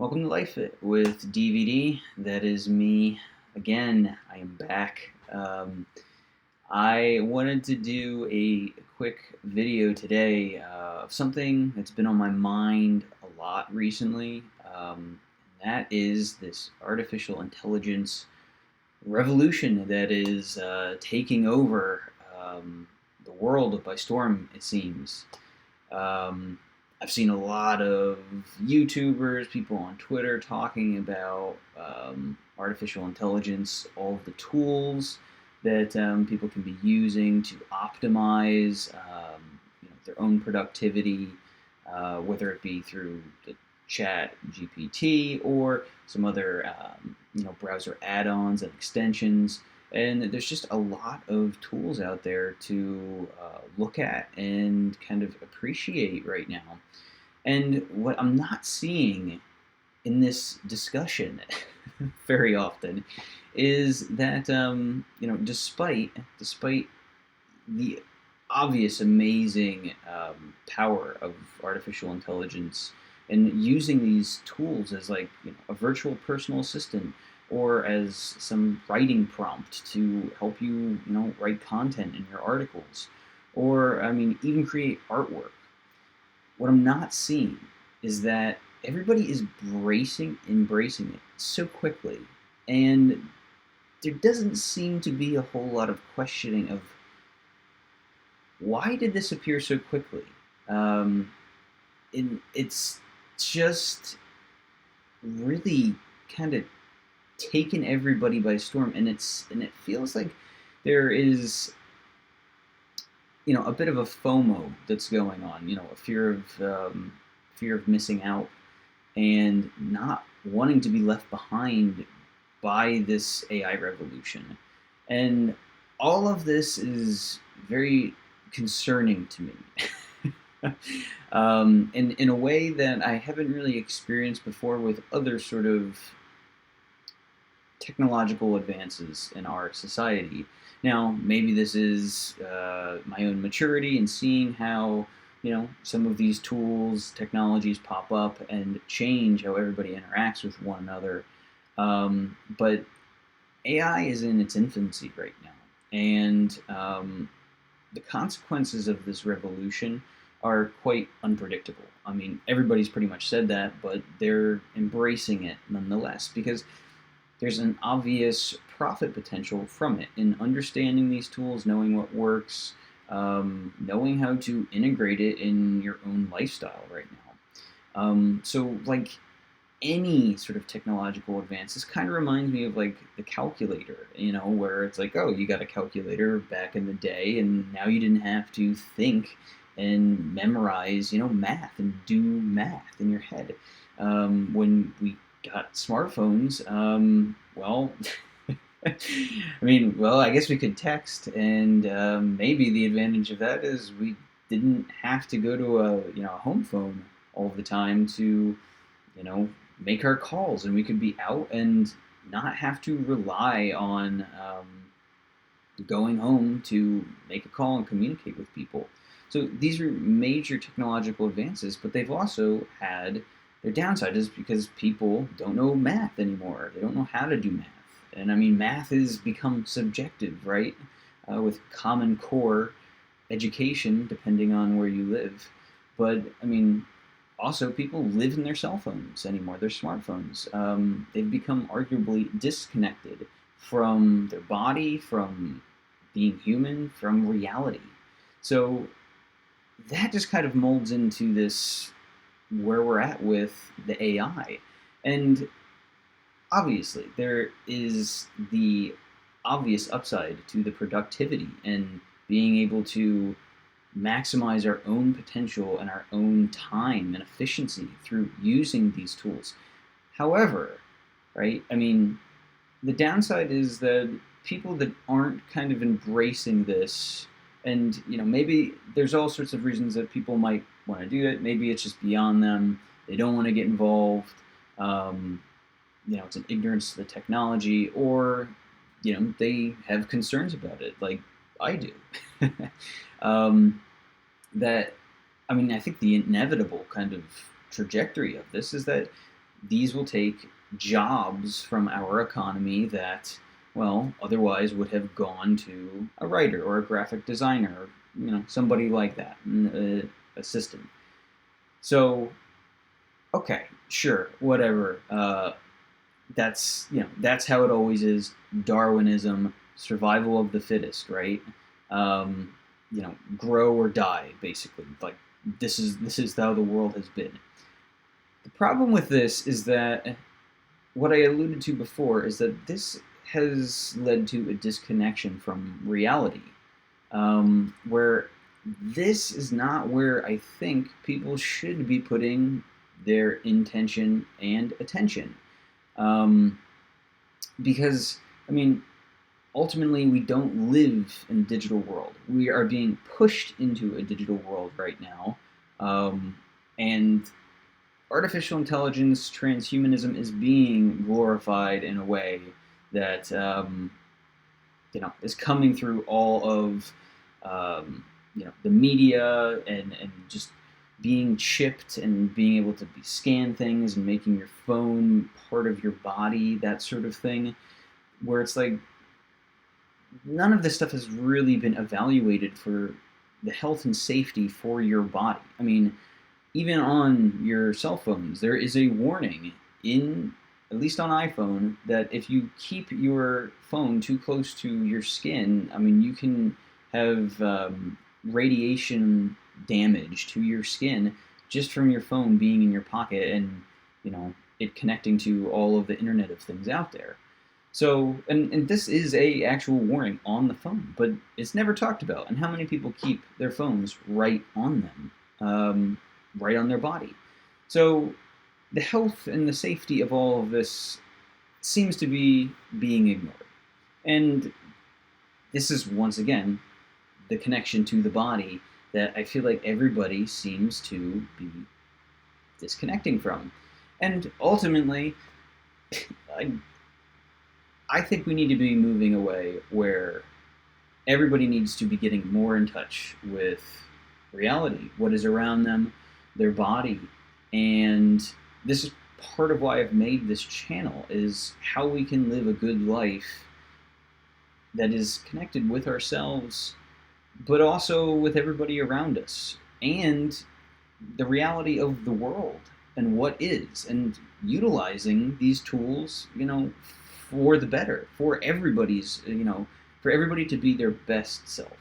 Welcome to Life It with DVD. That is me again. I am back. I wanted to do a quick video today of something that's been on my mind a lot recently. And that is this artificial intelligence revolution that is taking over the world by storm, it seems. Um, I've seen a lot of YouTubers, people on Twitter talking about artificial intelligence, all of the tools that people can be using to optimize their own productivity, whether it be through the Chat GPT or some other browser add-ons and extensions. And there's just a lot of tools out there to look at and kind of appreciate right now. And what I'm not seeing in this discussion very often is that despite the obvious amazing power of artificial intelligence and using these tools as a virtual personal assistant or as some writing prompt to help you write content in your articles, or even create artwork. What I'm not seeing is that everybody is embracing it so quickly, and there doesn't seem to be a whole lot of questioning of why did this appear so quickly. It's just really kind of taken everybody by storm, and it feels like there is a bit of a FOMO that's going on, a fear of missing out and not wanting to be left behind by this AI revolution. And all of this is very concerning to me. In a way that I haven't really experienced before with other sort of technological advances in our society. Now, maybe this is my own maturity and seeing how some of these tools, technologies pop up and change how everybody interacts with one another. But AI is in its infancy right now, and the consequences of this revolution are quite unpredictable. I mean, everybody's pretty much said that, but they're embracing it nonetheless because there's an obvious profit potential from it in understanding these tools, knowing what works, knowing how to integrate it in your own lifestyle right now. So, like any sort of technological advance, this kind of reminds me of like the calculator, where it's like, oh, you got a calculator back in the day, and now you didn't have to think and memorize, math and do math in your head. When we got smartphones, I guess we could text, and maybe the advantage of that is we didn't have to go to a home phone all the time to make our calls, and we could be out and not have to rely on going home to make a call and communicate with people. So these are major technological advances, but they've also had their downside, is because people don't know math anymore. They don't know how to do math. And I mean, math has become subjective, right? With Common Core education, depending on where you live. But I mean, also people live in their cell phones anymore, their smartphones. They've become arguably disconnected from their body, from being human, from reality. So that just kind of molds into this where we're at with the AI. And obviously, there is the obvious upside to the productivity and being able to maximize our own potential and our own time and efficiency through using these tools. However, right, I mean, the downside is that people that aren't kind of embracing this, and maybe there's all sorts of reasons that people might want to do it. Maybe it's just beyond them. They don't want to get involved. It's an ignorance to the technology, or they have concerns about it, like I do. That I think the inevitable kind of trajectory of this is that these will take jobs from our economy that, well, otherwise would have gone to a writer or a graphic designer, or, somebody like that, an assistant. So, okay, sure, whatever. That's how it always is. Darwinism, survival of the fittest, right? Um, grow or die, basically. Like this is how the world has been. The problem with this is that what I alluded to before is that this has led to a disconnection from reality, where this is not where I think people should be putting their intention and attention. Um, because, I mean, ultimately, we don't live in a digital world. We are being pushed into a digital world right now. And artificial intelligence, transhumanism is being glorified in a way that is coming through all of the media and just being chipped and being able to scan things and making your phone part of your body, that sort of thing, where it's like none of this stuff has really been evaluated for the health and safety for your body. I mean, even on your cell phones, there is a warning in, at least on iPhone, that if you keep your phone too close to your skin, I mean, you can have radiation damage to your skin just from your phone being in your pocket and, it connecting to all of the Internet of Things out there. So, and this is a actual warning on the phone, but it's never talked about. And how many people keep their phones right on them, right on their body? So, the health and the safety of all of this seems to be being ignored. And this is, once again, the connection to the body that I feel like everybody seems to be disconnecting from. And ultimately, I think we need to be moving away where everybody needs to be getting more in touch with reality, what is around them, their body. And this is part of why I've made this channel, is how we can live a good life that is connected with ourselves, but also with everybody around us, and the reality of the world and what is, and utilizing these tools, for the better, for everybody's, for everybody to be their best self.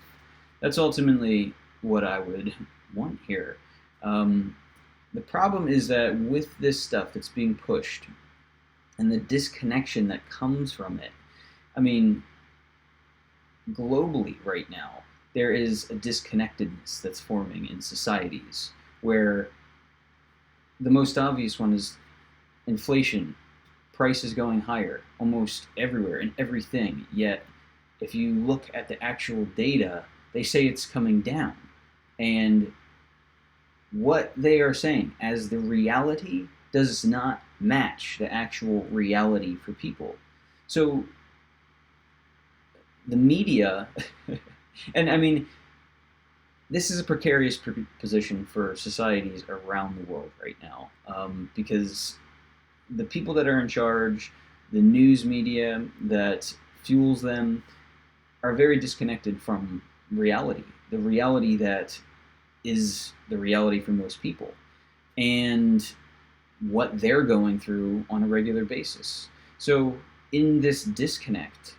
That's ultimately what I would want here. The problem is that with this stuff that's being pushed and the disconnection that comes from it, I mean, globally right now, there is a disconnectedness that's forming in societies where the most obvious one is inflation, prices going higher almost everywhere and everything. Yet, if you look at the actual data, they say it's coming down. And what they are saying as the reality does not match the actual reality for people. So the media, and I mean, this is a precarious position for societies around the world right now, because the people that are in charge, the news media that fuels them, are very disconnected from reality, the reality that is the reality for most people, and what they're going through on a regular basis. So in this disconnect,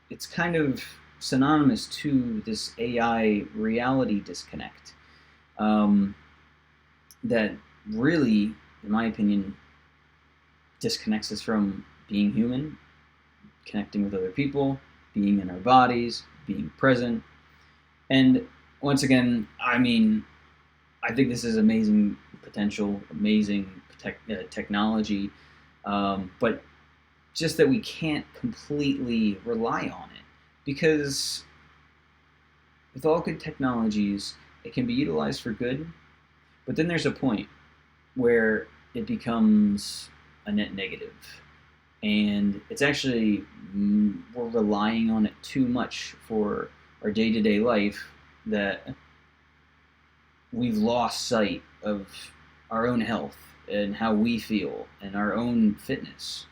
it's kind of synonymous to this AI reality disconnect, that really, in my opinion, disconnects us from being human, connecting with other people, being in our bodies, being present. And once again, I mean, I think this is amazing potential, amazing technology, but just that we can't completely rely on it, because with all good technologies, it can be utilized for good, but then there's a point where it becomes a net negative. And it's actually, we're relying on it too much for our day-to-day life, that we've lost sight of our own health and how we feel and our own fitness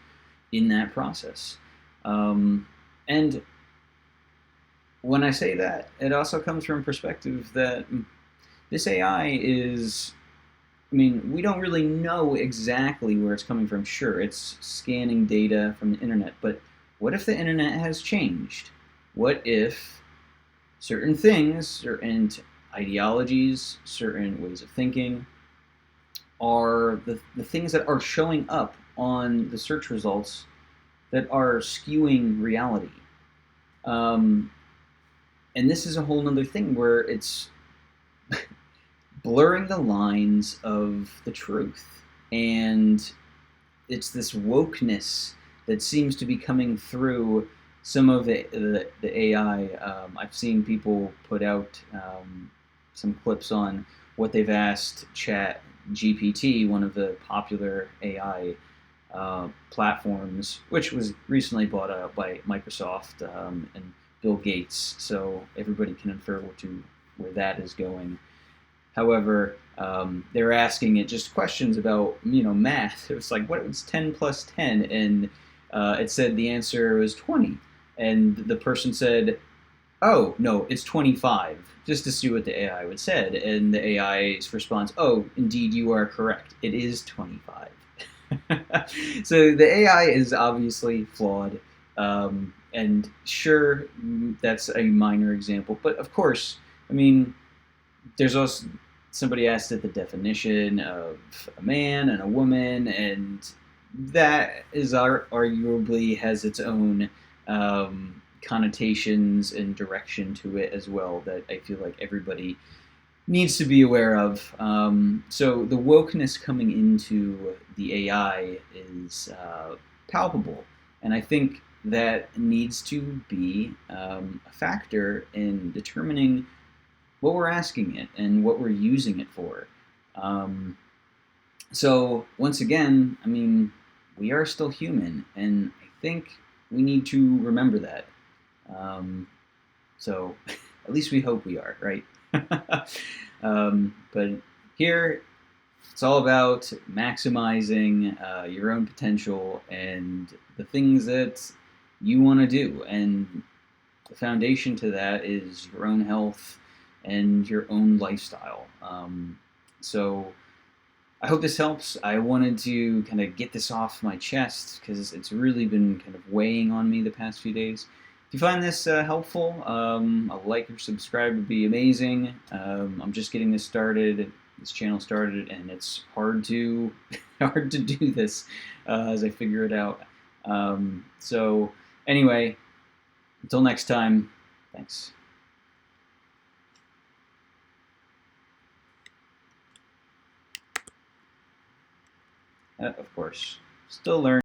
in that process. And when I say that, it also comes from a perspective that this AI is, I mean, we don't really know exactly where it's coming from. Sure, it's scanning data from the internet, but what if the internet has changed? What if certain things, certain ideologies, certain ways of thinking are the things that are showing up on the search results that are skewing reality? Um, and this is a whole other thing where it's blurring the lines of the truth. And it's this wokeness that seems to be coming through some of the AI. I've seen people put out some clips on what they've asked Chat GPT, one of the popular AI platforms, which was recently bought out by Microsoft and Bill Gates. So everybody can infer where that is going. However, they're asking it just questions about math. It was like, what is 10 plus 10? And it said the answer was 20. And the person said, oh, no, it's 25, just to see what the AI would said. And the AI's response, oh, indeed, you are correct. It is 25. So the AI is obviously flawed. And sure, that's a minor example. But of course, I mean, there's also somebody asked it the definition of a man and a woman, and that is arguably has its own connotations and direction to it as well that I feel like everybody needs to be aware of. So the wokeness coming into the AI is palpable, and I think that needs to be a factor in determining what we're asking it and what we're using it for. Um, so once again, I mean, we are still human, and I think we need to remember that. Um, so at least we hope we are, right? But here, it's all about maximizing your own potential and the things that you want to do. And the foundation to that is your own health and your own lifestyle. So I hope this helps. I wanted to kind of get this off my chest because it's really been kind of weighing on me the past few days. If you find this helpful, a like or subscribe would be amazing. I'm just getting this channel started, and it's hard to hard to do this as I figure it out. So anyway, until next time, thanks. Of course, still learning.